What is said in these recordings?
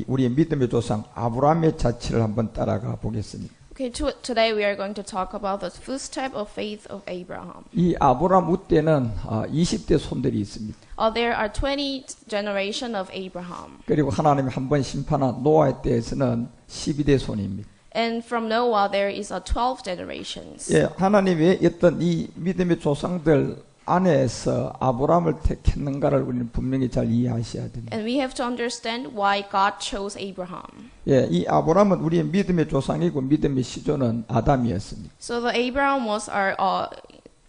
우리의 믿음의 조상 아브라함의 자취를 한번 따라가 보겠습니다. Okay, today we are going to talk about the footstep of faith of Abraham. 이 아브라함 우때는 20대 손들이 있습니다. There are 20 generation of Abraham. 그리고 하나님이 한번 심판한 노아의 때에서는 12대 손입니다. And from Noah there is a 12 generations. 예, 하나님이 어떤 이 믿음의 조상들 안에서 아브라함을 택했는가를 우리는 분명히 잘 이해하셔야 됩니다. And we have to understand why God chose Abraham. 예, 이 아브라함은 우리의 믿음의 조상이고 믿음의 시조는 아담이었습니다. So the Abraham was our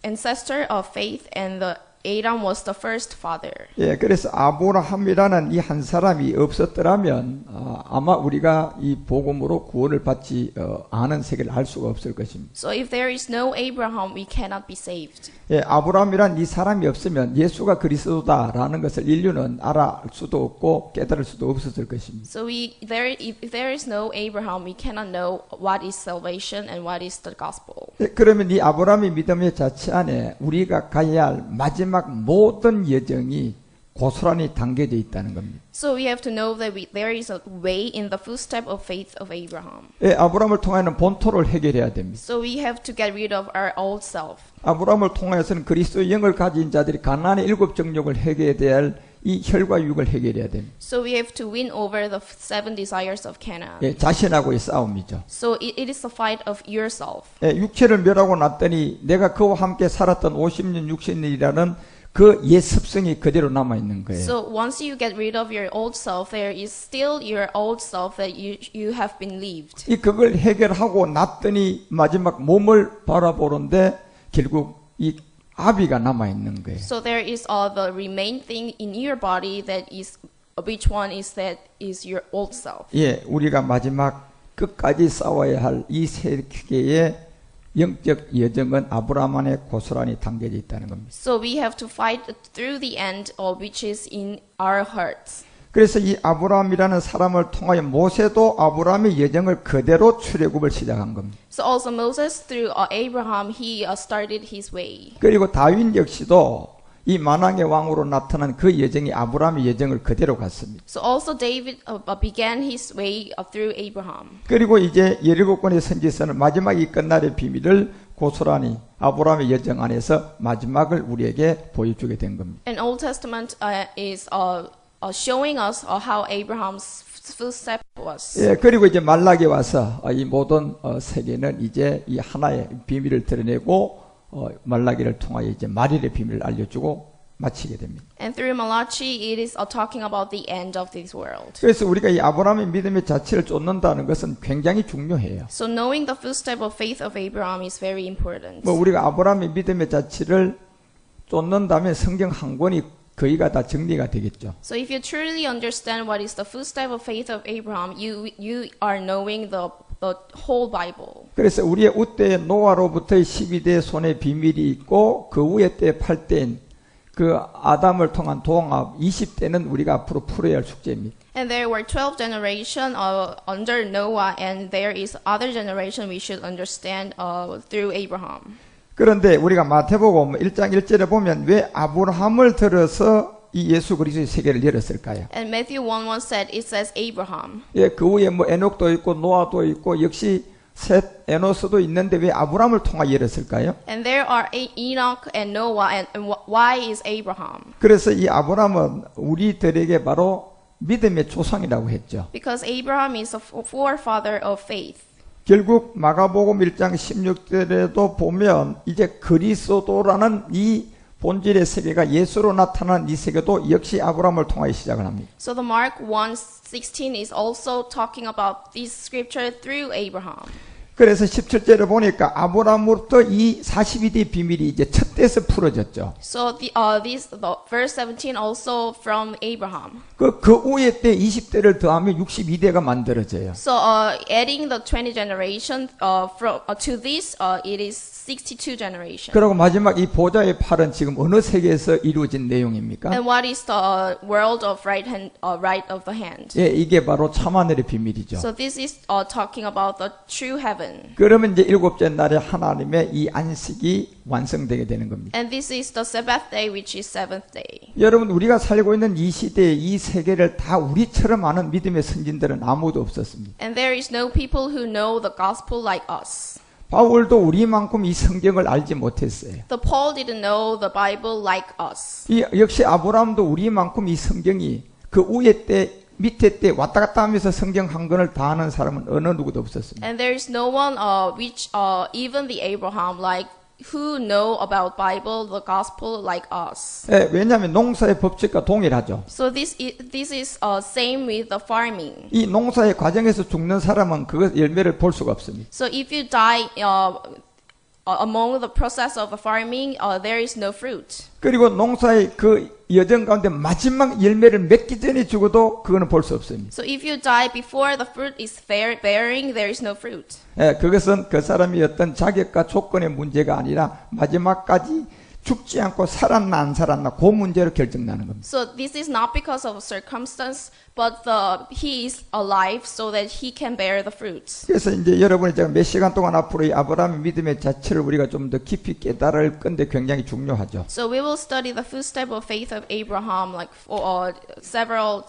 ancestor of faith, and the Adam was the first father. 예, 그래서 아브라함이라는 이 한 사람이 없었더라면 아마 우리가 이 복음으로 구원을 받지 않은 세계를 알 수가 없을 것입니다. So if there is no Abraham, we cannot be saved. 예, 아브라함이란 이 사람이 없으면 예수가 그리스도다라는 것을 인류는 알아알 수도 없고 깨달을 수도 없었을 것입니다. So if there is no Abraham, we cannot know what is salvation and what is the gospel. 예, 그러면 이 아브라함의 믿음의 자체 안에 우리가 가야 할 마지막 모든 여정이 고스란히 담겨져 있다는 겁니다. So we have to know that there is a way in the footstep of faith of Abraham. 예, 아브라함을 통하여는 본토를 해결해야 됩니다. So we have to get rid of our old self. 아브라함을 통하여서는 그리스도의 영을 가진 자들이 가나안의 7 정욕을 해결해야 할 이 혈과 육을 해결해야 됩니다. So we have to win over the 7 desires of Canaan. 예, 자신하고의 싸움이죠. So it is the fight of yourself. 예, 육체를 멸하고 났더니 내가 그와 함께 살았던 50년 60년이라는 그 옛 습성이 그대로 남아 있는 거예요. So once you get rid of your old self, there is still your old self that you have been lived. 이 그걸 해결하고 났더니 마지막 몸을 바라보는데 결국 이 아비가 남아 있는 거예요. So there is the remain thing in your body that is which one is that is your old self. 예, 우리가 마지막 끝까지 싸워야 할 이 세계의 영적 여정은 아브라함 안에 고스란히 담겨져 있다는 겁니다. So we have to fight through the end, which is in our hearts. 그래서 이 아브라함이라는 사람을 통하여 모세도 아브라함의 여정을 그대로 출애굽을 시작한 겁니다. So also Moses, through Abraham, he started his way. 그리고 다윗 역시도 이 만왕의 왕으로 나타난 그 여정이 아브라함의 여정을 그대로 갔습니다. So also David began his way through Abraham. 그리고 이제 17권의 선지서는 마지막이 끝날의 비밀을 고스란히 아브라함의 여정 안에서 마지막을 우리에게 보여주게 된 겁니다. And Old Testament is showing us how Abraham's footstep was. 예, 그리고 이제 말라기 와서 이 모든 세계는 이제 이 하나의 비밀을 드러내고 말라기를 통하여 이제 말일의 비밀을 알려주고 마치게 됩니다. And through Malachi, it is talking about the end of this world. 그래서 우리가 이 아브라함의 믿음의 자체를 쫓는다는 것은 굉장히 중요해요. So knowing the footstep of faith of Abraham is very important. 뭐 우리가 아브라함의 믿음의 자체를 쫓는다면 성경 한 권이 거의가 다 정리가 되겠죠. So if you truly understand what is the footstep of faith of Abraham, you are knowing the whole Bible. 그래서 우리의 우때의 노아로부터의 12대 손의 비밀이 있고 그 후의 때 8대인 그 아담을 통한 동합 20대는 우리가 앞으로 풀어야 할 숙제입니다. And there were 12 generation under Noah, and there is other generation we should understand through Abraham. 그런데 우리가 마태복음 1장 1절에 보면 왜 아브라함을 들어서 이 예수 그리스도의 세계를 열었을까요? And Matthew 1:1 said it says Abraham. 예, 그 후에 뭐 에녹도 있고 노아도 있고 역시 셋 에노스도 있는데 왜 아브라함을 통하 열었을까요? And there are Enoch and Noah, and why is Abraham? 그래서 이 아브라함은 우리들에게 바로 믿음의 조상이라고 했죠. Because Abraham is a forefather of faith. 결국 마가복음 1장 16절에도 보면 이제 그리스도라는 이 본질의 세계가 예수로 나타난 이 세계도 역시 아브라함을 통하여 시작을 합니다. So the Mark 1:16 is also talking about this scripture through Abraham. 그래서 17절에 보니까 아브라함으로부터 이 42대 비밀이 이제 첫 때에서 풀어졌죠. So the verse 17 also from Abraham. 그 후에 때 20대를 더하면 62대가 만들어져요. So adding the 20 generation to this, it is 62 generation. 그리고 마지막 이 보좌의 팔은 지금 어느 세계에서 이루어진 내용입니까? And what is the world of right of the hand? 예, 이게 바로 참하늘의 비밀이죠. So this is talking about the true heaven. 7. 그러면 이제 일곱째 날에 하나님의 이 안식이 완성되게 되는 겁니다. And this is the Sabbath day, which is seventh day. 여러분 우리가 살고 있는 이 시대에 이 세계를 다 우리처럼 아는 믿음의 선진들은 아무도 없었습니다. And there is no people who know the gospel like us. 바울도 우리만큼 이 성경을 알지 못했어요. The Paul didn't know the Bible like us. 이 역시 아브라함도 우리만큼 이 성경이 그 위에 때 밑에 때 왔다 갔다 하면서 성경 한 권을 다 아는 사람은 어느 누구도 없었습니다. And there is no one which even the Abraham like who know about Bible, the gospel like us. 예, 왜냐하면 농사의 법칙과 동일하죠. So this is same with the farming. 이 농사의 과정에서 죽는 사람은 그 열매를 볼 수가 없습니다. So if you die among the process of farming, there is no fruit. 그리고 농사의 그 여정 가운데 마지막 열매를 맺기 전에 죽어도 그거는 볼 수 없습니다. So if you die before the fruit is bearing, there is no fruit. 예, 그것은 그 사람이 어떤 자격과 조건의 문제가 아니라 마지막까지 죽지 않고 살았나 안 살았나 그 문제로 결정나는 겁니다. So this is not because of circumstance, but he is alive so that he can bear the fruits. 그래서 이제 여러분이 제가 몇 시간 동안 앞으로 이 아브라함의 믿음의 자체를 우리가 좀 더 깊이 깨달을 건데 굉장히 중요하죠. So we will study the footstep of faith of Abraham like for several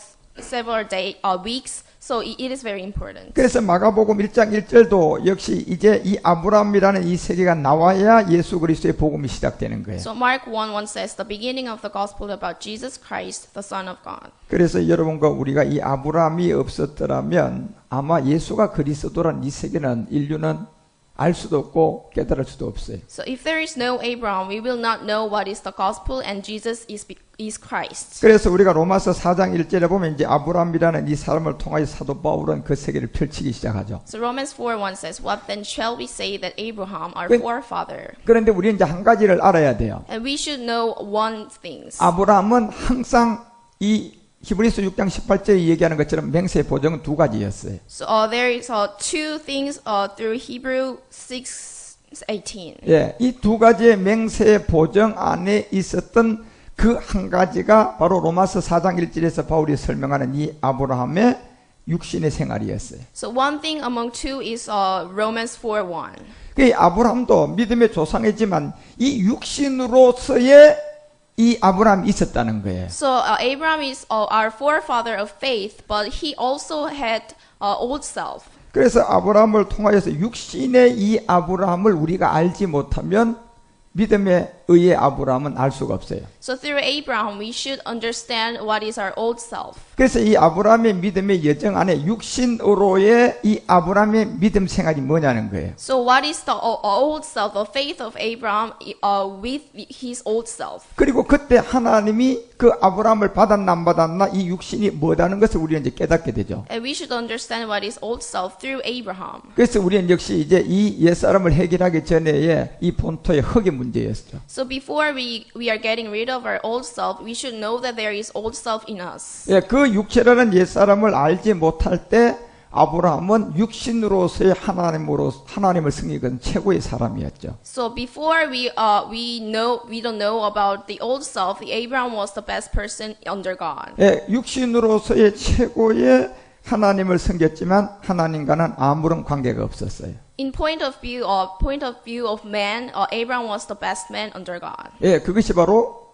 weeks. So it is very important. 그래서 마가복음 1장 1절도 역시 이제 이 아브라함이라는 이 세계가 나와야 예수 그리스도의 복음이 시작되는 거예요. So Mark 1:1 says the beginning of the gospel about Jesus Christ, the Son of God. 그래서 여러분과 우리가 이 아브라함이 없었더라면 아마 예수가 그리스도란 이 세계는 인류는 알 수도 없고 깨달을 수도 없어요. So if there is no Abraham, we will not know what is the gospel, and Jesus is Christ. 그래서 우리가 로마서 4장 1절에 보면 이제 아브라함이라는 이 사람을 통하여 사도 바울은 그 세계를 펼치기 시작하죠. So Romans 4:1 says, "What then shall we say that Abraham, our forefather?" 그런데 우리는 이제 한 가지를 알아야 돼요. And we should know one thing. 아브라함은 항상 이 히브리서 6장 18절에 얘기하는 것처럼 맹세 보정은 두 가지였어요. So there is two things through Hebrew 6:18. 예, 이 두 가지의 맹세 보정 안에 있었던 그 한 가지가 바로 로마서 4장 1절에서 바울이 설명하는 이 아브라함의 육신의 생활이었어요. So one thing among two is Romans 4:1. 그 아브라함도 믿음의 조상이지만 이 육신으로서의 이 아브라함이 있었다는 거예요. So Abraham is our forefather of faith, but he also had old self. 그래서 아브라함을 통하여서 육신의 이 아브라함을 우리가 알지 못하면 믿음의 의의 아브라함은 알 수가 없어요. So through Abraham, we should understand what is our old self. 그래서 이 아브라함의 믿음의 여정 안에 육신으로의 이 아브라함의 믿음 생활이 뭐냐는 거예요. So what is the old self, the faith of Abraham with his old self? 그리고 그때 하나님이 그 아브라함을 받았나 안 받았나 이 육신이 뭐다는 것을 우리는 이제 깨닫게 되죠. And we should understand what is old self through Abraham. 그래서 우리는 역시 이제 이 옛사람을 해결하기 전에 이 본토의 흙의 문제였죠. So before we are getting rid of our old self, we should know that there is old self in us. 예, 그 육체라는 옛사람을 알지 못할 때 아브라함은 육신으로서의 하나님을 섬기는 최고의 사람이었죠. So before we don't know about the old self, Abraham was the best person under God. 예, 육신으로서의 최고의 하나님을 섬겼지만 하나님과는 아무런 관계가 없었어요. In point of view of man, Abraham was the best man under God. 예, 그것이 바로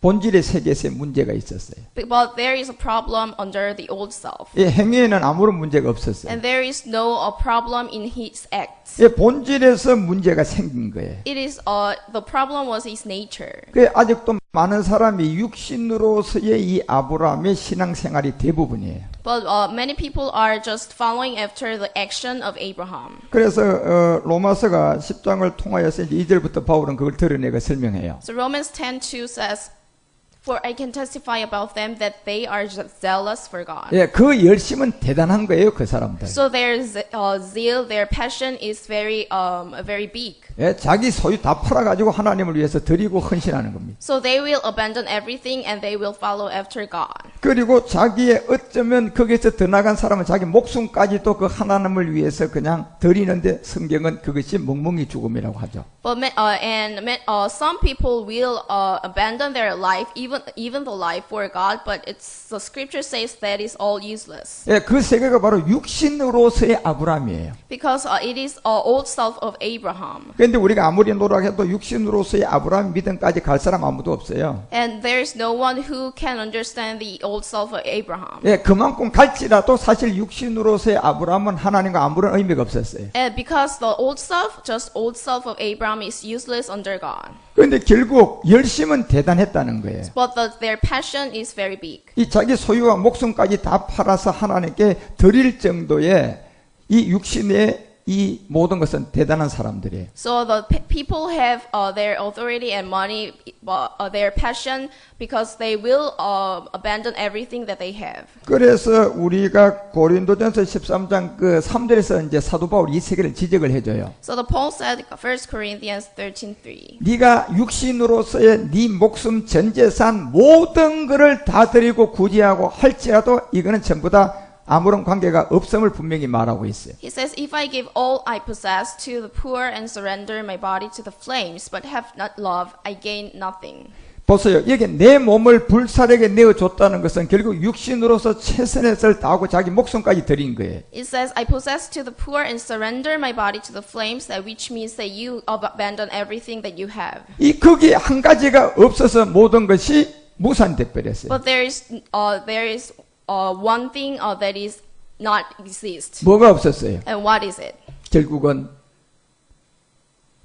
본질의 세계에서의 문제가 있었어요. But there is a problem under the old self. 예, 행위에는 아무런 문제가 없었어요. And there is no problem in his acts. 예, 본질에서 문제가 생긴 거예요. It is the problem was his nature. 그 아직도 많은 사람이 육신으로서의 이 아브라함의 신앙생활이 대부분이에요. But many people are just following after the action of Abraham. 그래서 로마서가 10장을 통하여서 이제 2절부터 바울은 그걸 드러내고 설명해요. So Romans 10:2 says, "For I can testify about them that they are zealous for God." 예, 그 열심은 대단한 거예요, 그 사람들. So their zeal, their passion is very big. 예, 자기 소유 다 팔아가지고 하나님을 위해서 드리고 헌신하는 겁니다. So they will abandon everything and they will follow after God. 그리고 자기의 어쩌면 거기에서 더 나간 사람은 자기 목숨까지도 그 하나님을 위해서 그냥 드리는데 성경은 그것이 멍멍이 죽음이라고 하죠. But some people will abandon their life, even the life for God. But the scripture says that is all useless. 예, 그 세계가 바로 육신으로서의 아브라함이에요. Because it is old self of Abraham. 그런데 우리가 아무리 노력해도 육신으로서의 아브라함 믿음까지 갈 사람 아무도 없어요. And there's no one who can understand the old self of Abraham. 예, 그만큼 갈지라도 사실 육신으로서의 아브라함은 하나님과 아무런 의미가 없었어요. And because the old self, just old self of Abraham, is useless under God. 그런데 결국 열심은 대단했다는 거예요. But their passion is very big. 이 자기 소유와 목숨까지 다 팔아서 하나님께 드릴 정도의 이 육신의 이 모든 것은 대단한 사람들이에요. So the people have their authority and money, their passion, because they will abandon everything that they have. 그래서 우리가 고린도전서 13장 그 3절에서 이제 사도 바울 이 세계를 지적을 해줘요. So the Paul said, 1 Corinthians 13:3. 네가 육신으로서의 네 목숨 전 재산 모든 것을 다 드리고 구제하고 할지라도 이거는 전부 다 아무런 관계가 없음을 분명히 말하고 있어요. He says, if I give all I possess to the poor and surrender my body to the flames, but have not love, I gain nothing. 보세요. 여기 내 몸을 불살에게 내어줬다는 것은 결국 육신으로서 최선의 것을 다하고 자기 목숨까지 드린 거예요. It says, I possess to the poor and surrender my body to the flames, which means that you abandon everything that you have. 이 거기에 한 가지가 없어서 모든 것이 무산돼 버렸어요. But there is one thing that is not exist. 뭐가 없었어요? And what is it? 결국은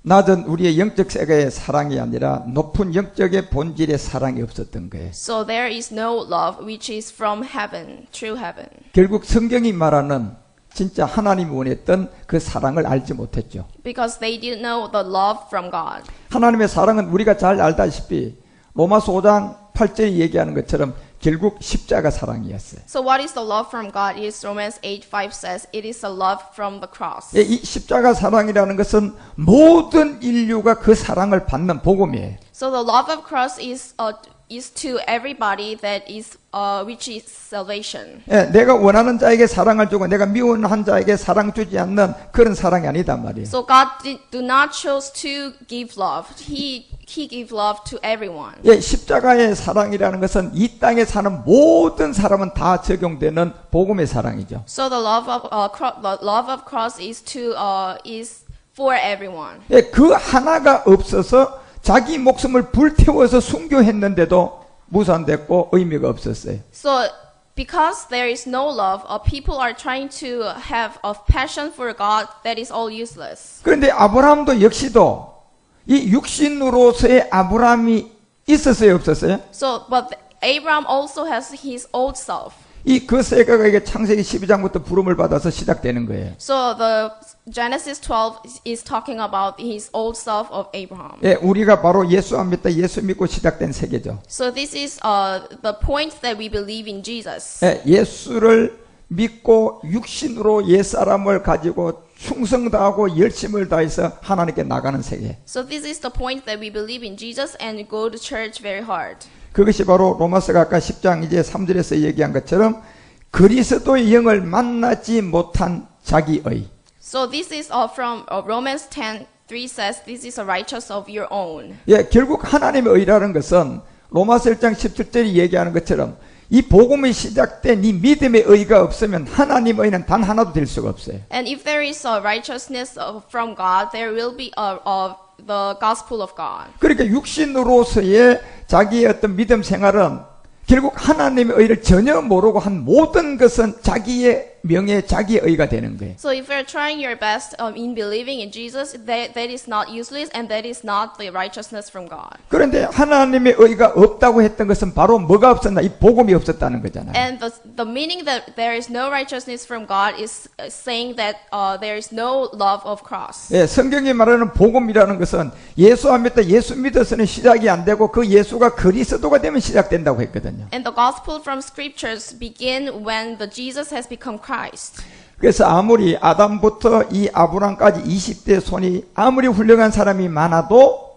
낮은 우리의 영적 세계의 사랑이 아니라 높은 영적의 본질의 사랑이 없었던 거예요. So there is no love which is from heaven, true heaven. 결국 성경이 말하는 진짜 하나님이 원했던 그 사랑을 알지 못했죠. Because they didn't know the love from God. 하나님의 사랑은 우리가 잘 알다시피 로마서 5장 8절이 얘기하는 것처럼 결국 십자가 사랑이었어요. So what is the love from God? Is Romans 8:5 says it is a love from the cross. 이 십자가 사랑이라는 것은 모든 인류가 그 사랑을 받는 복음이에요. So the love of cross is to everybody that is which is salvation. 예, 내가 원하는 자에게 사랑을 주고 내가 미워하는 자에게 사랑 주지 않는 그런 사랑이 아니단 말이에요. So God do not choose to give love. He give love to everyone. 예, 십자가의 사랑이라는 것은 이 땅에 사는 모든 사람은 다 적용되는 복음의 사랑이죠. So the love of cross is for everyone. 예, 그 하나가 없어서 자기 목숨을 불태워서 순교했는데도 무산됐고 의미가 없었어요. So because there is no love, people are trying to have a passion for God that is all useless. 그런데 아브라함도 역시도 이 육신으로서의 아브라함이 있었어요, 없었어요? So, but Abraham also has his old self. 이 그 세계가 이게 창세기 12장부터 부름을 받아서 시작되는 거예요. So the Genesis 12 is talking about his old self of Abraham. 예, 우리가 바로 예수 안 믿다 예수 믿고 시작된 세계죠. So this is the point that we believe in Jesus. 예, 예수를 믿고 육신으로 옛사람을 가지고 충성 다하고 열심을 다해서 하나님께 나가는 세계. So this is the point that we believe in Jesus and go to church very hard. 그것이 바로 로마서가 아까 10장 이제 3절에서 얘기한 것처럼 그리스도의 영을 만나지 못한 자기의. So this is from Romans 10:3 says this is a righteous of your own. 예, 결국 하나님의 의라는 것은 로마서 1장 17절이 얘기하는 것처럼 이 복음이 시작된 이 믿음의 의가 없으면 하나님의 의는 단 하나도 될 수가 없어요. And if there is a righteousness from God, there will be the gospel of God. 그러니까 육신으로서의 자기의 어떤 믿음 생활은 결국 하나님의 의를 전혀 모르고 한 모든 것은 자기의 명예, 자기의 의가 되는 거예요. So if you're trying your best in believing in Jesus, that is not useless and that is not the righteousness from God. 그런데 하나님의 의가 없다고 했던 것은 바로 뭐가 없었나? 이 복음이 없었다는 거잖아요. And the meaning that there is no righteousness from God is saying that there is no love of cross. 예, 성경이 말하는 복음이라는 것은 예수 안 믿다 예수 믿어서는 시작이 안 되고 그 예수가 그리스도가 되면 시작된다고 했거든요. And the gospel from scriptures begin when the Jesus has become Christ. 그래서 아무리 아담부터 이 아브람까지 20대 손이 아무리 훌륭한 사람이 많아도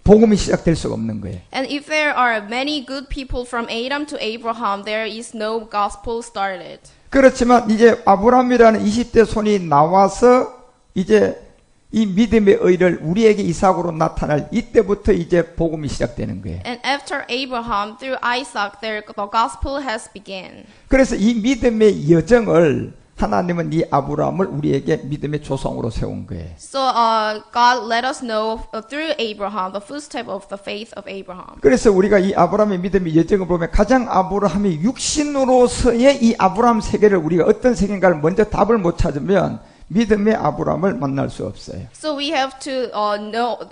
복음이 시작될 수가 없는 거예요. And if there are many good people from Adam to Abraham, there is no gospel started. 그렇지만 이제 아브라함이라는 20대 손이 나와서 이제 이 믿음의 의를 우리에게 이삭으로 나타날 이때부터 이제 복음이 시작되는 거예요. And after Abraham, through Isaac, the gospel has begun. 그래서 이 믿음의 여정을 하나님은 이 아브라함을 우리에게 믿음의 조상으로 세운 거예요. So God let us know through Abraham the footstep of the faith of Abraham. 그래서 우리가 이 아브라함의 믿음의 여정을 보면 가장 아브라함이 육신으로서의 이 아브라함 세계를 우리가 어떤 세계인가를 먼저 답을 못 찾으면 믿음의 아브라함을 만날 수 없어요. So we have to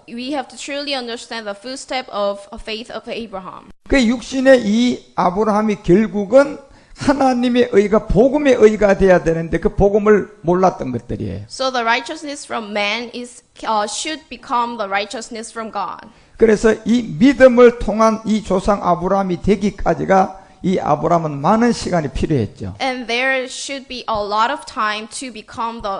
we have to truly understand the footstep of faith of Abraham. 그 육신의 이 아브라함이 결국은 하나님의 의가 복음의 의가 돼야 되는데 그 복음을 몰랐던 것들이에요. So the righteousness from man is should become the righteousness from God. 그래서 이 믿음을 통한 이 조상 아브라함이 되기까지가 이 아브라함은 많은 시간이 필요했죠. And there should be a lot of time to become the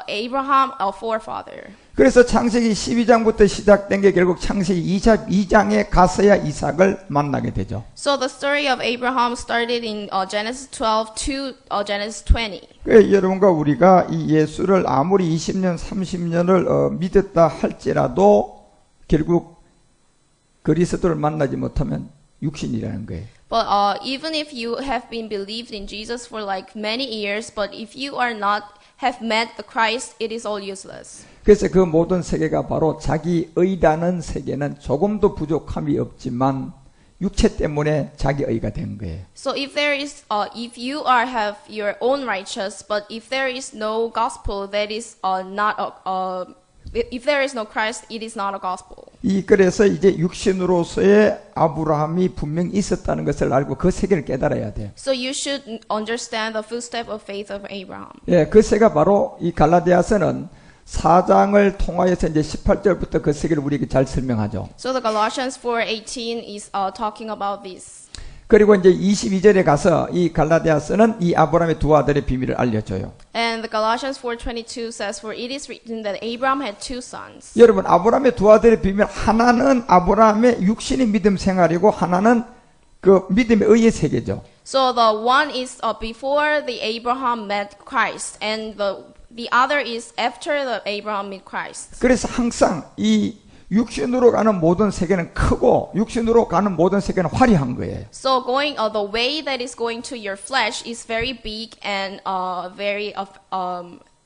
Abraham, our forefather. 그래서 창세기 12장부터 시작된 게 결국 창세기 2장에 가서야 이삭을 만나게 되죠. So the story of Abraham started in Genesis 12 to Genesis 20. 여러분과 우리가 이 예수를 아무리 20년, 30년을 믿었다 할지라도 결국 그리스도를 만나지 못하면 육신이라는 거예요. But even if you have been believed in Jesus for like many years, but if you are not have met the Christ, it is all useless. 그래서 그 모든 세계가 바로 자기 의라는 세계는 조금도 부족함이 없지만 육체 때문에 자기 의가 된 거예요. So if there is, if you have your own righteous, but if there is no gospel, that is not if there is no Christ, it is not a gospel. 그래서 이제 육신으로서의 아브라함이 분명히 있었다는 것을 알고 그 세계를 깨달아야 돼요. So you should understand the footstep of faith of Abraham. 예, 그 세계가 바로 이 갈라디아서는 4장을 통하여서 이제 18절부터 그 세계를 우리에게 잘 설명하죠. So the Galatians 4:18 is talking about this. 그리고 이제 22절에 가서 이 갈라디아서는 이 아브라함의 두 아들의 비밀을 알려줘요. And the Galatians 4:22 says, "For it is written that Abraham had two sons." 여러분, 아브라함의 두 아들의 비밀 하나는 아브라함의 육신의 믿음 생활이고 하나는 그 믿음의 의의 세계죠. So the one is before the Abraham met Christ, and the other is after the Abraham met Christ. 그래서 항상 이 육신으로 가는 모든 세계는 크고 육신으로 가는 모든 세계는 화려한 거예요. So going the way that is going to your flesh is very big and very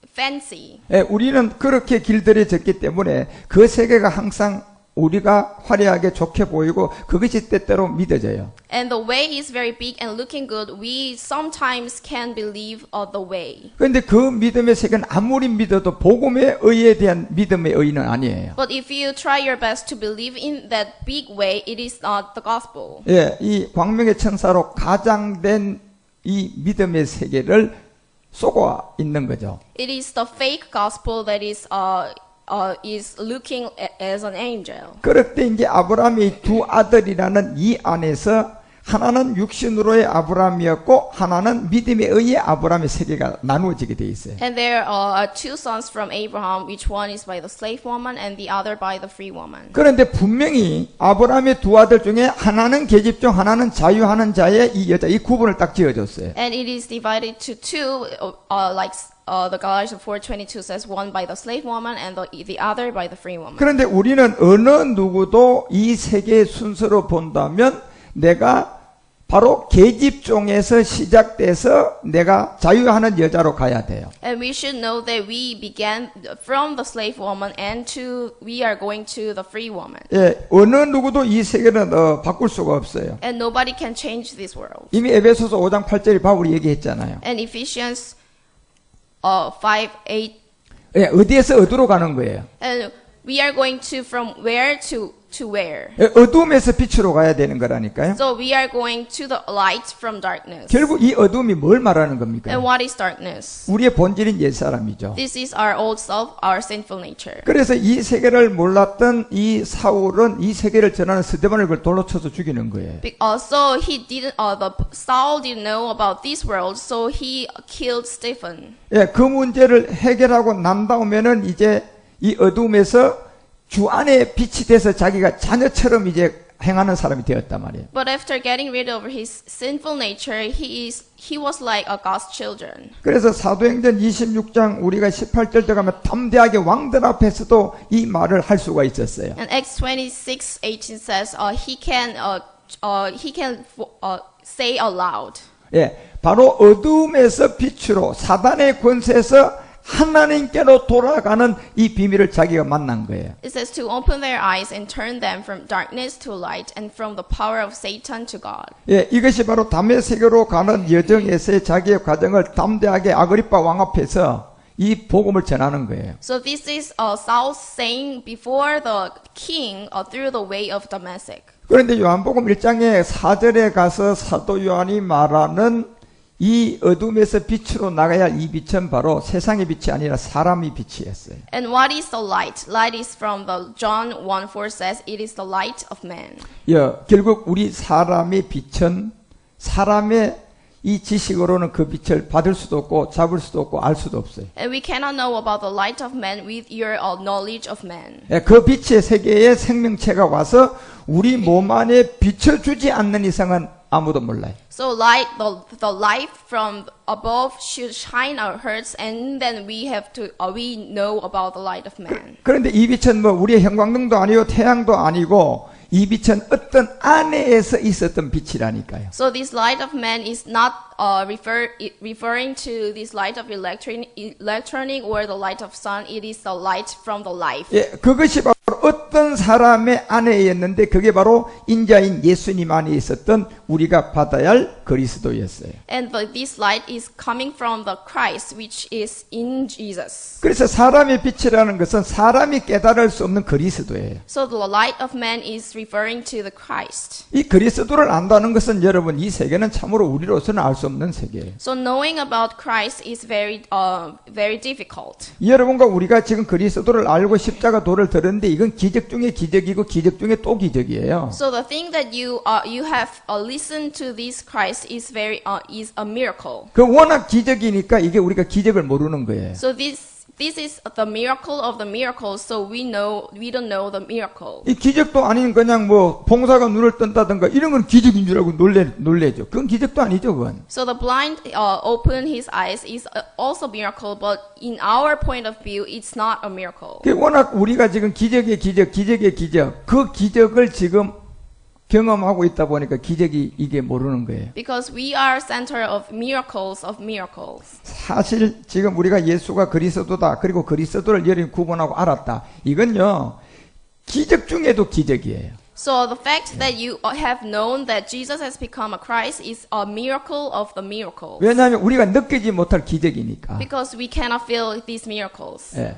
fancy. 예, 우리는 그렇게 길들여졌기 때문에 그 세계가 항상 우리가 화려하게 좋게 보이고 그것이 때때로 믿어져요. And the way is very big and looking good. We sometimes can believe the way. 그런데 그 믿음의 세계는 아무리 믿어도 복음의 의에 대한 믿음의 의는 아니에요. But if you try your best to believe in that big way, it is not the gospel. 예, 이 광명의 천사로 가장된 이 믿음의 세계를 쏘고 있는 거죠. It is the fake gospel that is looking as an angel. 그럴 때 이제 아브라함이 두 아들이라는 이 안에서 하나는 육신으로의 아브라함이었고 하나는 믿음에 의해 아브라함의 세계가 나누어지게 돼 있어요. And there are two sons from Abraham, which one is by the slave woman and the other by the free woman. 그런데 분명히 아브라함의 두 아들 중에 하나는 계집종, 하나는 자유하는 자의 이 여자, 이 구분을 딱 지어줬어요. And it is divided to two, like the Galatians 4:22 says, one by the slave woman and the other by the free woman. 그런데 우리는 어느 누구도 이 세계의 순서로 본다면 내가 바로 계집종에서 시작돼서 내가 자유하는 여자로 가야 돼요. And we should know that we began from the slave woman and we are going to the free woman. 예, 어느 누구도 이 세계는 바꿀 수가 없어요. And nobody can change this world. 이미 에베소서 5장 8절에 바울이 얘기했잖아요. And Ephesians 5:8. 예, 어디에서 어디로 가는 거예요? And we are going to from where to where. 예, 어둠에서 빛으로 가야 되는 거라니까요. So we are going to the light from darkness. 결국 이 어둠이 뭘 말하는 겁니까? And what is darkness? 우리의 본질인 옛사람이죠. This is our old self, our sinful nature. 그래서 이 세계를 몰랐던 이 사울은 이 세계를 전하는 스데반을 그걸 돌로 쳐서 죽이는 거예요. So he didn't. Saul didn't know about this world, so he killed Stephen. 예, 그 문제를 해결하고 난 다음에는 이제 이 어둠에서 주 안에 빛이 돼서 자기가 자녀처럼 이제 행하는 사람이 되었단 말이에요. But after getting rid of his sinful nature, he was like a God's children. 그래서 사도행전 26장 우리가 18절 가면 담대하게 왕들 앞에서도 이 말을 할 수가 있었어요. And Acts 26:18 says, he can say aloud. 예, 바로 어둠에서 빛으로 사단의 권세에서 하나님께로 돌아가는 이 비밀을 자기가 만난 거예요. It says to open their eyes and turn them from darkness to light and from the power of Satan to God. 예, 이것이 바로 담의 세계로 가는 여정에서의 자기의 과정을 담대하게 아그리파 왕 앞에서 이 복음을 전하는 거예요. So this is Saul saying before the king through the way of Damascus. 그런데 요한복음 1장의 4절에 가서 사도 요한이 말하는 이 어둠에서 빛으로 나가야 할 이 빛은 바로 세상의 빛이 아니라 사람의 빛이었어요. And what is the light? Light is from the John 1:4 says it is the light of man. 예, 결국 우리 사람의 빛은 사람의 이 지식으로는 그 빛을 받을 수도 없고 잡을 수도 없고 알 수도 없어요. And we cannot know about the light of man with your knowledge of man. 예, 그 빛의 세계에 생명체가 와서 우리 몸 안에 비춰주지 않는 이상은 아무도 몰라요. So light, the light from above should shine our hearts, and then we know about the light of man. 그런데 이 빛은 뭐 우리의 형광등도 아니고 태양도 아니고 이 빛은 어떤 안에서 있었던 빛이라니까요. So this light of man is not referring to this light of electronic or the light of sun. It is the light from the life. 예, 그것이 바로 어떤 사람의 안에였는데 그게 바로 인자인 예수님 안에 있었던 우리가 받아야 할 그리스도였어요. And this light is coming from the Christ, which is in Jesus. 그래서 사람의 빛이라는 것은 사람이 깨달을 수 없는 그리스도예요. So the light of man is referring to the Christ. 이 그리스도를 안다는 것은 여러분 이 세계는 참으로 우리로서는 알 수 없는 세계예요. So knowing about Christ is very difficult. 여러분과 우리가 지금 그리스도를 알고 십자가 도를 들었는데 이건 기적 중에 기적이고 기적 중에 또 기적이에요. So the thing that you have listened to this Christ is is a miracle. 그 워낙 기적이니까 이게 우리가 기적을 모르는 거예요. So this is the miracle of the miracles. So we don't know the miracle. 이 기적도 아닌 그냥 뭐 봉사가 눈을 뜬다든가 이런 건 기적인 줄 알고 놀래죠. 그건 기적도 아니죠, 그건. So the blind open his eyes is also miracle, but in our point of view, it's not a miracle. 워낙 우리가 지금 기적의 기적, 그 기적을 지금 경험하고 있다 보니까 기적이 이게 모르는 거예요. Because we are center of miracles. 사실 지금 우리가 예수가 그리스도다. 그리고 그리스도를 여러분이 구분하고 알았다. 이건요. 기적 중에도 기적이에요. So the fact that you have known that Jesus has become a Christ is a miracle of the miracles. 왜냐하면 우리가 느끼지 못할 기적이니까. Because we cannot feel these miracles. 예.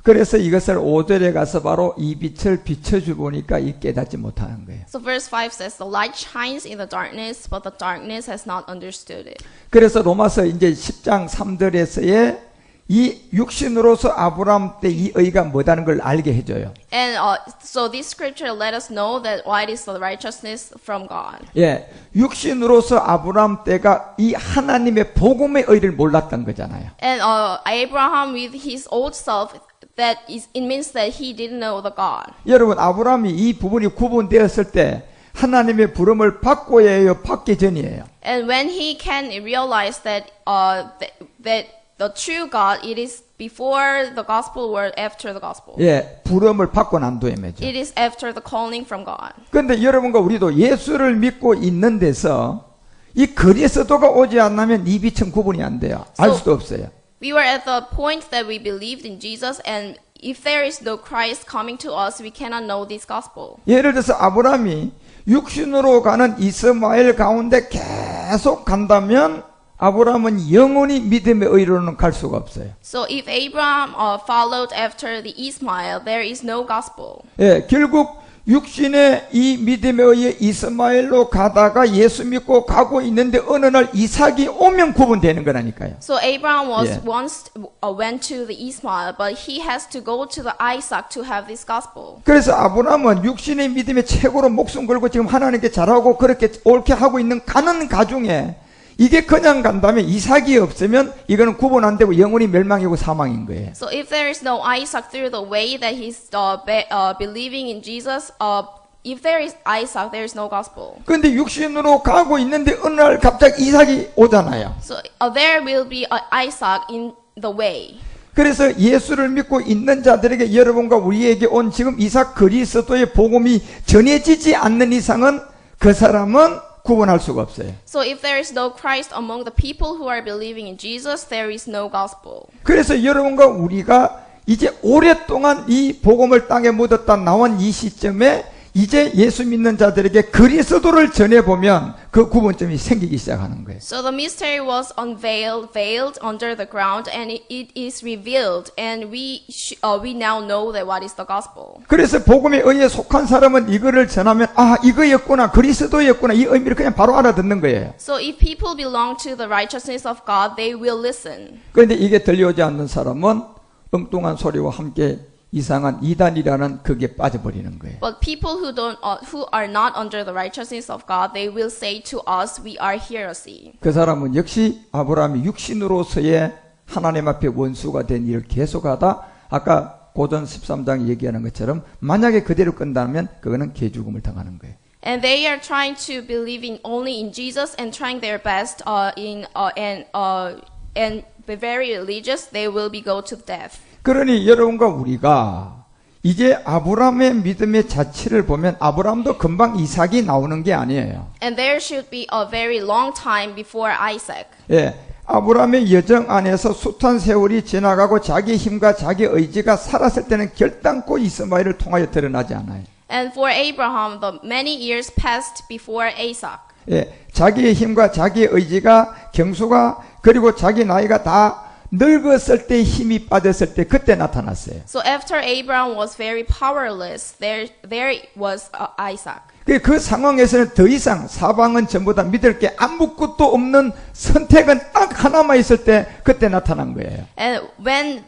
그래서 이것을 5절에 가서 바로 이 빛을 비춰주 보니까 이 깨닫지 못하는 거예요. So verse 5 says, the light shines in the darkness, but the darkness has not understood it. 그래서 로마서 이제 10장 3절에서의 이 육신으로서 아브라함 때 이 의가 뭐다는 걸 알게 해줘요. And so this scripture let us know that what is the righteousness from God. 예, 육신으로서 아브라함 때가 이 하나님의 복음의 의를 몰랐던 거잖아요. And Abraham with his old self, it means that he didn't know the God. 여러분 아브라함이 이 부분이 구분되었을 때 하나님의 부름을 받고야 해요, 받기 전이에요. And when he can realize that that the true God, it is before the gospel or after the gospel. 예, 부름을 받고 난 뒤에죠. It is after the calling from God. 그런데 여러분과 우리도 예수를 믿고 있는 데서 이 그리스도가 오지 않으면 이 빛은 구분이 안 돼요. 알 수도 없어요. We were at the point that we believed in Jesus, and if there is no Christ coming to us, we cannot know this gospel. 예를 들어서 아브라함이 육신으로 가는 이스마엘 가운데 계속 간다면 아브라함은 영원히 믿음의 의로는 갈 수가 없어요. So if Abraham followed after the Ishmael, there is no gospel. 예, 결국 육신의 이 믿음에 의해 이스마엘로 가다가 예수 믿고 가고 있는데 어느 날 이삭이 오면 구분되는 거라니까요. So Abraham once went to the Ishmael, but he has to go to the Isaac to have this gospel. 그래서 아브라함은 육신의 믿음에 최고로 목숨 걸고 지금 하나님께 잘하고 그렇게 옳게 하고 있는 가는 가중에 이게 그냥 간다면 이삭이 없으면 이거는 구분 안 되고 영원히 멸망이고 사망인 거예요. So if there is no Isaac through the way that he's believing in Jesus, if there is Isaac, there is no gospel. 그런데 육신으로 가고 있는데 어느 날 갑자기 이삭이 오잖아요. So there will be Isaac in the way. 그래서 예수를 믿고 있는 자들에게 여러분과 우리에게 온 지금 이삭 그리스도의 복음이 전해지지 않는 이상은 그 사람은 구분할 수가 없어요. So if there is no Christ among the people who are believing in Jesus, there is no gospel. 그래서 여러분과 우리가 이제 오랫동안 이 복음을 땅에 묻었다 나온 이 시점에 이제 예수 믿는 자들에게 그리스도를 전해보면 그 구분점이 생기기 시작하는 거예요. So the mystery was veiled under the ground, and it is revealed, and we now know that what is the gospel. 그래서 복음에 의해 속한 사람은 이거를 전하면 아 이거였구나 그리스도였구나 이 의미를 그냥 바로 알아듣는 거예요. So if people belong to the righteousness of God, they will listen. 그런데 이게 들려오지 않는 사람은 엉뚱한 소리와 함께 이상한 이단이라는 그게 빠져버리는 거예요. But people who are not under the righteousness of God, they will say to us, we are heresy. 그 사람은 역시 아브라함이 육신으로서의 하나님 앞에 원수가 된 일을 계속하다 아까 고전 13장 얘기하는 것처럼 만약에 그대로 끝나면 그거는 개죽음을 당하는 거예요. And they are trying to believe only in Jesus and trying their best and be very religious, they will go to death. 그러니 여러분과 우리가 이제 아브라함의 믿음의 자체를 보면 아브라함도 금방 이삭이 나오는 게 아니에요. And there should be a very long time before Isaac. 예, 아브라함의 여정 안에서 숱한 세월이 지나가고 자기 힘과 자기 의지가 살았을 때는 결단코 이스마엘을 통하여 드러나지 않아요. And for Abraham, the many years passed before Isaac. 예, 자기의 힘과 자기의 의지가 경수가 그리고 자기 나이가 다 늙었을 때 힘이 빠졌을 때 그때 나타났어요. So after Abraham was very powerless, there was Isaac. 그 상황에서는 더 이상 사방은 전부 다 믿을 게 아무것도 없는 선택은 딱 하나만 있을 때 그때 나타난 거예요. And when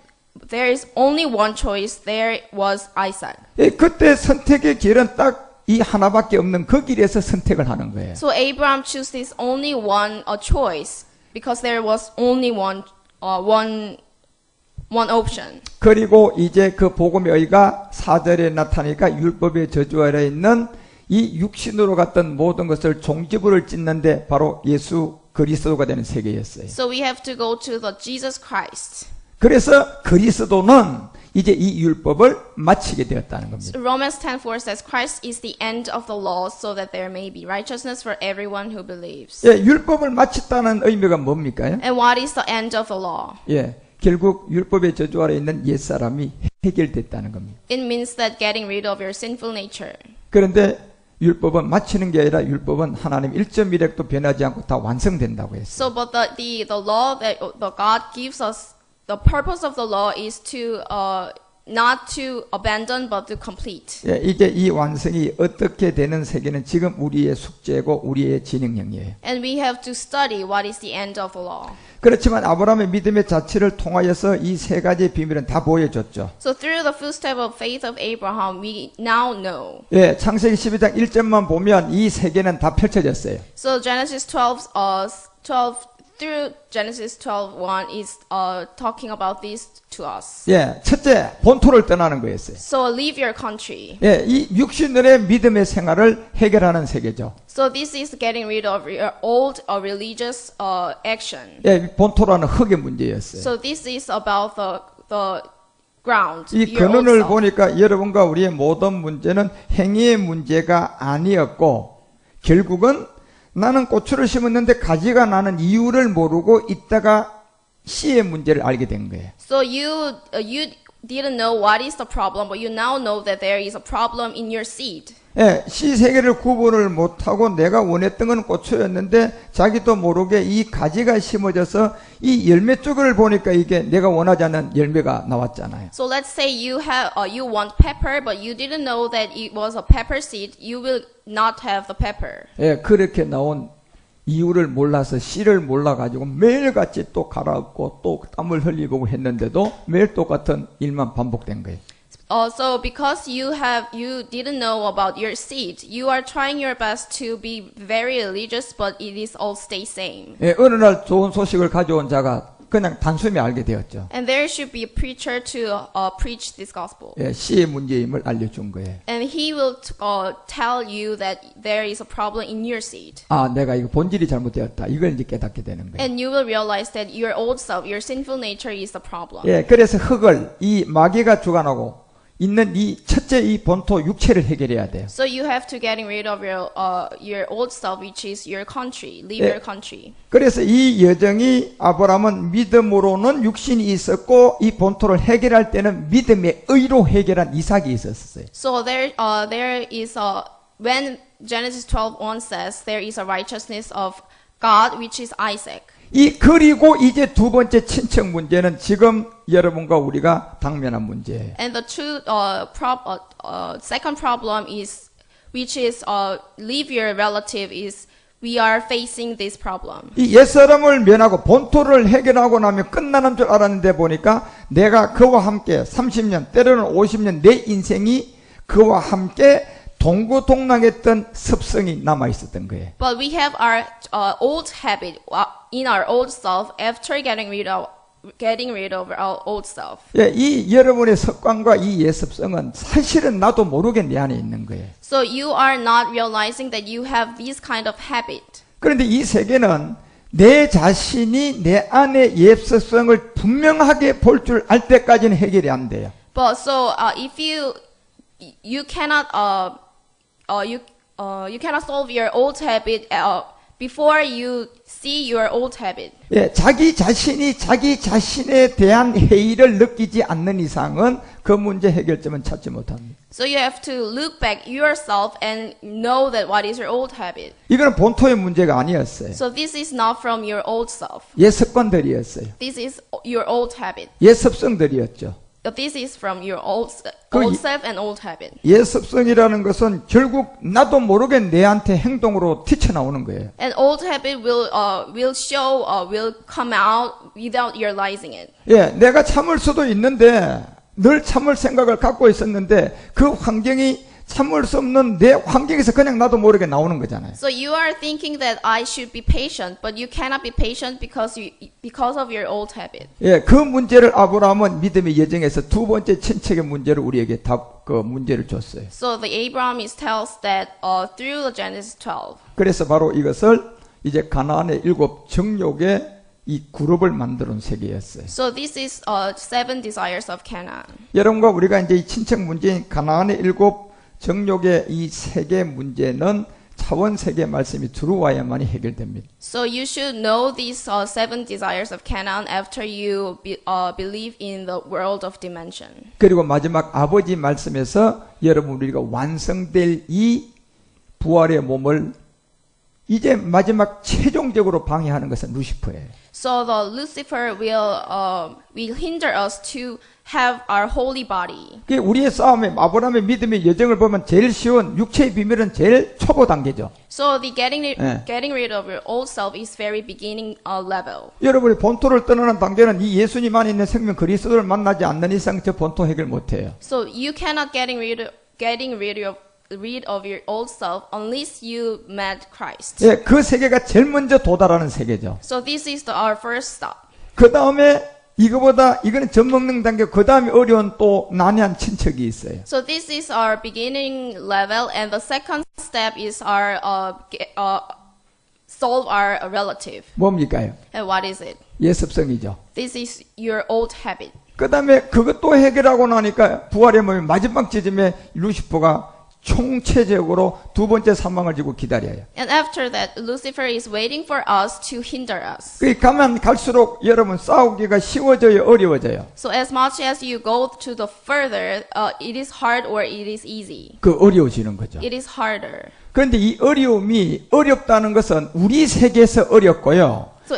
there is only one choice, there was Isaac. 예, 그때 선택의 길은 딱 이 하나밖에 없는 그 길에서 선택을 하는 거예요. So Abraham chose this only one choice because there was only one option. 그리고 이제 그 복음의 의가 4절에 나타나니까 율법의 저주 아래 있는 이 육신으로 갔던 모든 것을 종지부를 찢는데 바로 예수 그리스도가 되는 세계였어요. So we have to go to the Jesus Christ. 그래서 그리스도는 이제 이 율법을 마치게 되었다는 겁니다. Romans 10:4 says Christ is the end of the law so that there may be righteousness for everyone who believes. 예, 율법을 마쳤다는 의미가 뭡니까? And what is the end of the law? 예, 결국 율법의 저주 아래 있는 옛사람이 해결됐다는 겁니다. It means that getting rid of your sinful nature. 그런데 율법은 마치는 게 아니라 율법은 하나님 1.1획도 변하지 않고 다 완성된다고 했어요. So but the law that the God gives us, the purpose of the law is to not to abandon but to complete. 예, 이제 이 완성이 어떻게 되는 세계는 지금 우리의 숙제고 우리의 진행형이에요. And we have to study what is the end of the law. 그렇지만 아브라함의 믿음의 자체를 통하여서 이 세 가지의 비밀은 다 보여줬죠. So through the footstep of faith of Abraham, we now know. 예, 창세기 12장 1절만 보면 이 세계는 다 펼쳐졌어요. So Genesis 12 through Genesis 12:1 is talking about this to us. 예, 첫째 본토를 떠나는 거였어요. So leave your country. 예, 이 육신의 믿음의 생활을 해결하는 세계죠. So this is getting rid of your old religious action. 예, 본토라는 흙의 문제였어요. So this is about the ground. 이 your old 근원을 self. 보니까 여러분과 우리의 모든 문제는 행위의 문제가 아니었고 결국은 나는 고추를 심었는데 가지가 나는 이유를 모르고 있다가 씨의 문제를 알게 된 거예요. So you didn't know what is the problem, but you now know that there is a problem in your seed. 예, 씨 세 개를 구분을 못하고 내가 원했던 건 고추였는데 자기도 모르게 이 가지가 심어져서 이 열매 쪽을 보니까 이게 내가 원하지 않는 열매가 나왔잖아요. So let's say you want pepper, but you didn't know that it was a pepper seed. You will not have the pepper. 예, 그렇게 나온 이유를 몰라서 씨를 몰라가지고 매일같이 또 갈아엎고 또 땀을 흘리고 했는데도 매일 똑같은 일만 반복된 거예요. Also, because you didn't know about your seed, you are trying your best to be very religious, but it is all stay same. 예, 어느 날 좋은 소식을 가져온 자가 그냥 단숨에 알게 되었죠. And there should be a preacher to preach this gospel. 예, 씨의 문제임을 알려준 거예요. And he will tell you that there is a problem in your seed. 아, 내가 이거 본질이 잘못되었다. 이걸 이제 깨닫게 되는 거예요. And you will realize that your old self, your sinful nature is the problem. 예, 그래서 흙을 이 마귀가 주관하고 있는 이 첫째 이 본토 육체를 해결해야 돼요. So you have to getting rid of your old self, which is your country, leave your country. 그래서 이 여정이 아브라함은 믿음으로는 육신이 있었고 이 본토를 해결할 때는 믿음의 의로 해결한 이삭이 있었어요. So there is when Genesis 12:1 says there is a righteousness of God, which is Isaac. 그리고 이제 두 번째 친척 문제는 지금 여러분과 우리가 당면한 문제예요. And the second problem is, which is leave your relative, is we are facing this problem. 이 옛사람을 면하고 본토를 해결하고 나면 끝나는 줄 알았는데 보니까 내가 그와 함께 30년 때로는 50년 내 인생이 그와 함께 동고동락했던 습성이 남아 있었던 거예요. But we have our old habit in our old self after getting rid of our old self. 예, 이 여러분의 습관과 이 예습성은 사실은 나도 모르게 내 안에 있는 거예요. So you are not realizing that you have this kind of habit. 그런데 이 세계는 내 자신이 내 안의 예습성을 분명하게 볼 줄 알 때까지는 해결이 안 돼요. But so if you cannot you cannot solve your old habit before you see your old habit. 예, 자기 자신이 자기 자신에 대한 회의를 느끼지 않는 이상은 그 문제 해결점은 찾지 못합니다. So you have to look back yourself and know that what is your old habit. 이거는 본토의 문제가 아니었어요. So this is not from your old self. 옛 습관들이었어요. This is your old habit. 옛 습성들이었죠. This is from your old self and old habit. 옛 습성이라는 것은 결국 나도 모르게 내한테 행동으로 튀쳐나오는 거예요. And old habit will come out without realizing it. 예, 내가 참을 수도 있는데 늘 참을 생각을 갖고 있었는데 그 환경이 참을 수 없는 내 환경에서 그냥 나도 모르게 나오는 거잖아요. So you are thinking that I should be patient, but you cannot be patient because of your old habit. 예, 그 문제를 아브라함은 믿음의 여정에서 두 번째 친척의 문제를 우리에게 그 문제를 줬어요. So the Abraham tells that through the Genesis 12. 그래서 바로 이것을 이제 가나안의 7 정욕의 이 그룹을 만들어 놓은 세계였어요. So this is 7 desires of Canaan. 여러분과 우리가 이제 이 친척 문제인 가나안의 7 정욕의 이 세계 문제는 차원 세계 말씀이 들어와야만이 해결됩니다. So you should know these 7 desires of Canaan after you believe in the world of dimension. 그리고 마지막 아버지 말씀에서 여러분 우리가 완성될 이 부활의 몸을 이제 마지막 최종적으로 방해하는 것은 루시퍼예요. So the Lucifer will hinder us to have our holy body. 우리의 싸움에 아브라함의 믿음의 여정을 보면 제일 쉬운 육체의 비밀은 제일 초보 단계죠. So the getting rid of your old self is very beginning level. 여러분이 본토를 떠나는 단계는 이 예수님 안에 있는 생명 그리스도를 만나지 않는 이상 저 본토 해결 못해요. So you cannot getting rid of your old self unless you met Christ. 예, 그 세계가 제일 먼저 도달하는 세계죠. So this is our first stop. 그 다음에 이거는 젖먹는 단계, 그 다음에 어려운 또 난해한 친척이 있어요. So this is our beginning level, and the second step is our solve our relative. 뭡니까요? And what is it? 예습성이죠. This is your old habit. 그 다음에 그것도 해결하고 나니까 부활의 몸이 마지막 지점에 루시퍼가 총체적으로 두 번째 사망을 지고 기다려요. And after that, Lucifer is waiting for us to hinder us. 가면 갈수록 여러분 싸우기가 쉬워져요, 어려워져요? So as much as you go to the further, it is hard or it is easy. 그 어려워지는 거죠. It is harder. 그런데 이 어려움이 어렵다는 것은 우리 세계에서 어렵고요. So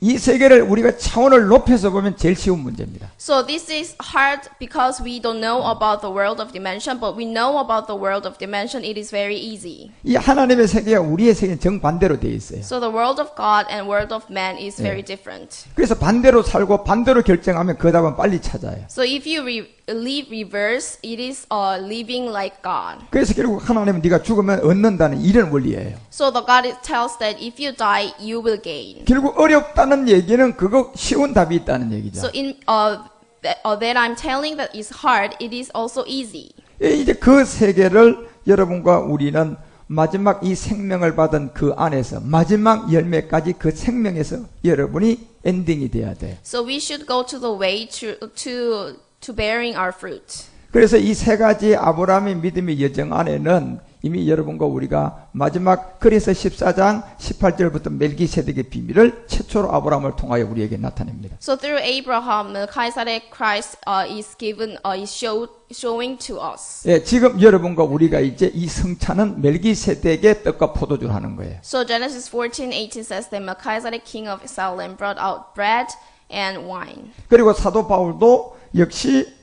이 세계를 우리가 차원을 높여서 보면 제일 쉬운 문제입니다. So this is hard because we don't know about the world of dimension, but we know about the world of dimension. It is very easy. 이 하나님의 세계가 우리의 세계는 정반대로 되어 있어요. So the world of God and world of man is very different. 그래서 반대로 살고 반대로 결정하면 그 답은 빨리 찾아요. So if you live reverse, it is living like God. 그래서 결국 하나님은 네가 죽으면 얻는다는 이런 원리예요. So the God tells that if you die, you will gain. 결국 어렵다는 얘기는 그거 쉬운 답이 있다는 얘기죠. So in that I'm telling that is hard, it is also easy. 이제 그 세계를 여러분과 우리는 마지막 이 생명을 받은 그 안에서 마지막 열매까지 그 생명에서 여러분이 엔딩이 돼야 돼. So we should go to the way to bearing our fruit. 그래서 이 세 가지 아브라함의 믿음의 여정 안에는 이미 여러분과 우리가 마지막 그래서 14장 18절부터 멜기세덱의 비밀을 최초로 아브라함을 통하여 우리에게 나타냅니다. So through Abraham, Melchizedek, Christ is given, is showing to us. 예, 지금 여러분과 우리가 이제 이 성찬은 멜기세덱의 떡과 포도주를 하는 거예요. So Genesis 14:18 says that Melchizedek, king of Salem, brought out bread and wine. 그리고 사도 바울도 역시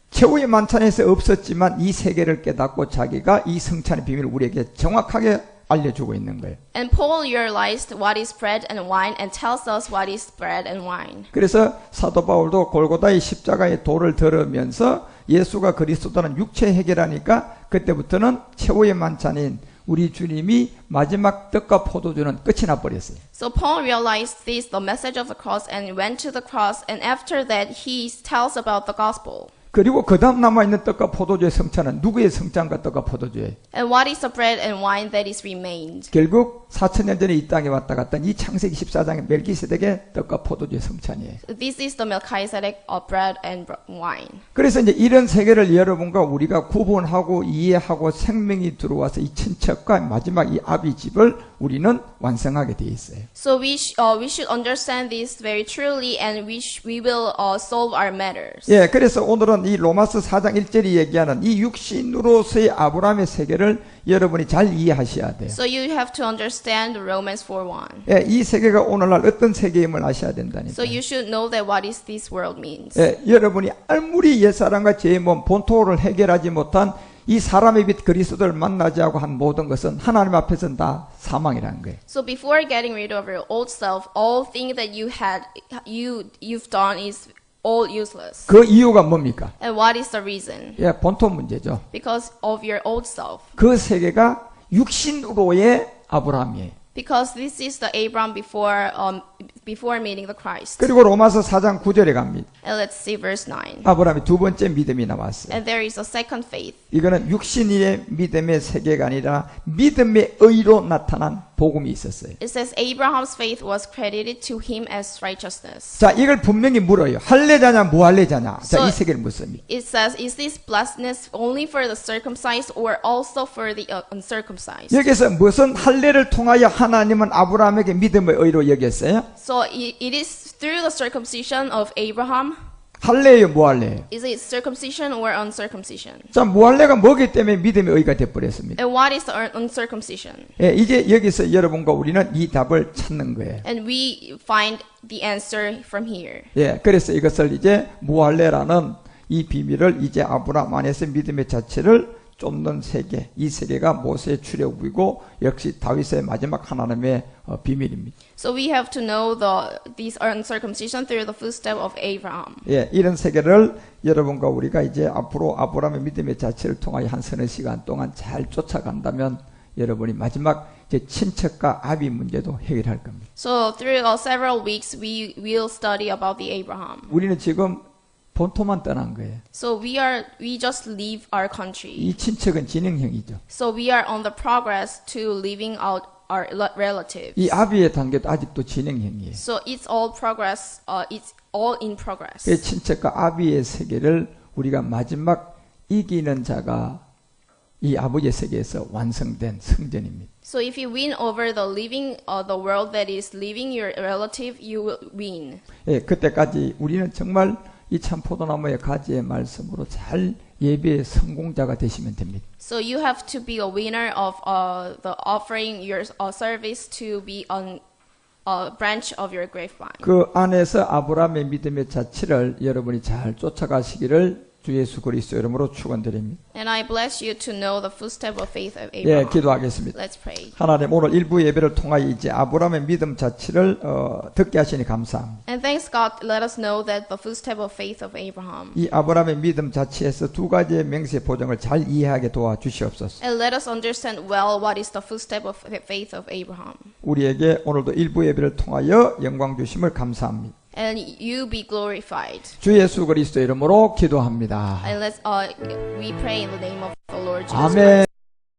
최후의 만찬에서 없었지만 이 세계를 깨닫고 자기가 이 성찬의 비밀을 우리에게 정확하게 알려주고 있는 거예요. And Paul realized what is bread and wine and tells us what is bread and wine. 그래서 사도 바울도 골고다의 십자가의 도를 들으면서 예수가 그리스도라는 육체 해결하니까 그때부터는 최후의 만찬인 우리 주님이 마지막 떡과 포도주는 끝이 나버렸어요. So Paul realized this, the message of the cross, and went to the cross, and after that he tells about the gospel. 그리고 그 다음 남아있는 떡과 포도주의 성찬은 누구의 성찬과 떡과 포도주예요? And what is the bread and wine that is remained? 결국 4,000년 전에 이 땅에 왔다 갔던 이 창세기 14장의 멜기세덱의 떡과 포도주의 성찬이에요. This is the Melchizedek of bread and wine. 그래서 이제 이런 세계를 여러분과 우리가 구분하고 이해하고 생명이 들어와서 이 친척과 마지막 이 아비 집을 우리는 완성하게 돼 있어요. So we should understand this very truly, and we will solve our matters. 예, 그래서 오늘은 이 로마서 4장 1절이 얘기하는 이 육신으로서의 아브라함의 세계를 여러분이 잘 이해하셔야 돼요. So you have to understand Romans 4:1. 예, 이 세계가 오늘날 어떤 세계임을 아셔야 된다니까. So you should know that what is this world means. 예, 여러분이 아무리 옛사람과 죄의 몸 본토를 해결하지 못한 이 사람의 빛 그리스도를 만나지 않고 한 모든 것은 하나님 앞에서는 다 사망이라는 거예요. So before getting rid of your old self, all things that you've done is all useless. 그 이유가 뭡니까? And what is the reason? 예, 본토 문제죠. Because of your old self. 그 세계가 육신으로의 아브라함이에요. Because this is the Abraham before meeting the Christ. 그리고 로마서 4장 9절에 갑니다. And let's see verse 9. 아브라함이 두 번째 믿음이 나왔어요. And there is a second faith. 이거는 육신의 믿음의 세계가 아니라 믿음의 의로 나타난 복음이 있었어요. It says Abraham's faith was credited to him as righteousness. 자, 이걸 분명히 물어요. 할례자냐 무할례자냐. 자, 이 세계를 묻습니다. It says, is this blessedness only for the circumcised or also for the uncircumcised? 여기서 무슨 할례를 통하여 하나님은 아브라함에게 믿음의 의로 여겼어요? So it is through the circumcision of Abraham. 할례예요, 무할례예요? Is it circumcision or uncircumcision? 자, 무할례가 뭐기 때문에 믿음의 의가 되어버렸습니다. And what is the uncircumcision? 예, 이제 여기서 여러분과 우리는 이 답을 찾는 거예요. And we find the answer from here. 예, 그래서 이것을 이제 무할례라는 이 비밀을 이제 아브라함 안에서 믿음의 자체를 쫓는 세계, 이 세계가 모세의 출애굽이고 역시 다윗의 마지막 하나님의 비밀입니다. So we have to know this uncircumcision through the footstep of Abraham. 예, 이런 세계를 여러분과 우리가 이제 앞으로 아브라함의 믿음의 자체를 통하여 한 서너 시간 동안 잘 쫓아간다면 여러분이 마지막 이제 친척과 아비 문제도 해결할 겁니다. So through several weeks we will study about the Abraham. 우리는 지금 본토만 떠난 거예요. So we just leave our country. 이 친척은 진행형이죠. So we are on the progress to leaving out our relatives. 이 아비의 단계도 아직도 진행형이에요. So it's all progress. It's all in progress. 그 친척과 아비의 세계를 우리가 마지막 이기는 자가 이 아버지의 세계에서 완성된 성전입니다. So if you win over the world that is living your relative, you will win. 예, 그때까지 우리는 정말 이 참 포도나무의 가지의 말씀으로 잘 예배의 성공자가 되시면 됩니다. So you have to be a winner of the offering your service to be on a branch of your grapevine. 그 안에서 아브라함의 믿음의 자취를 여러분이 잘 쫓아가시기를 주 예수 그리스도 이름으로 축원드립니다. And I bless you to know the footstep of faith of 예, Abraham. 기도하겠습니다. Let's pray. 하나님 오늘 일부 예배를 통하여 이제 아브라함의 믿음 자체를 듣게 하시니 감사합니다. And thanks God, let us know that the footstep of faith of Abraham. 이 아브라함의 믿음 자체에서 두 가지의 맹세 보정을 잘 이해하게 도와주시옵소서. And let us understand well what is the footstep of faith of Abraham. 우리에게 오늘도 일부 예배를 통하여 영광 주심을 감사합니다. And you be glorified. 주 예수 그리스도 이름으로 기도합니다. And we pray in the name of the Lord Jesus 아멘. Christ.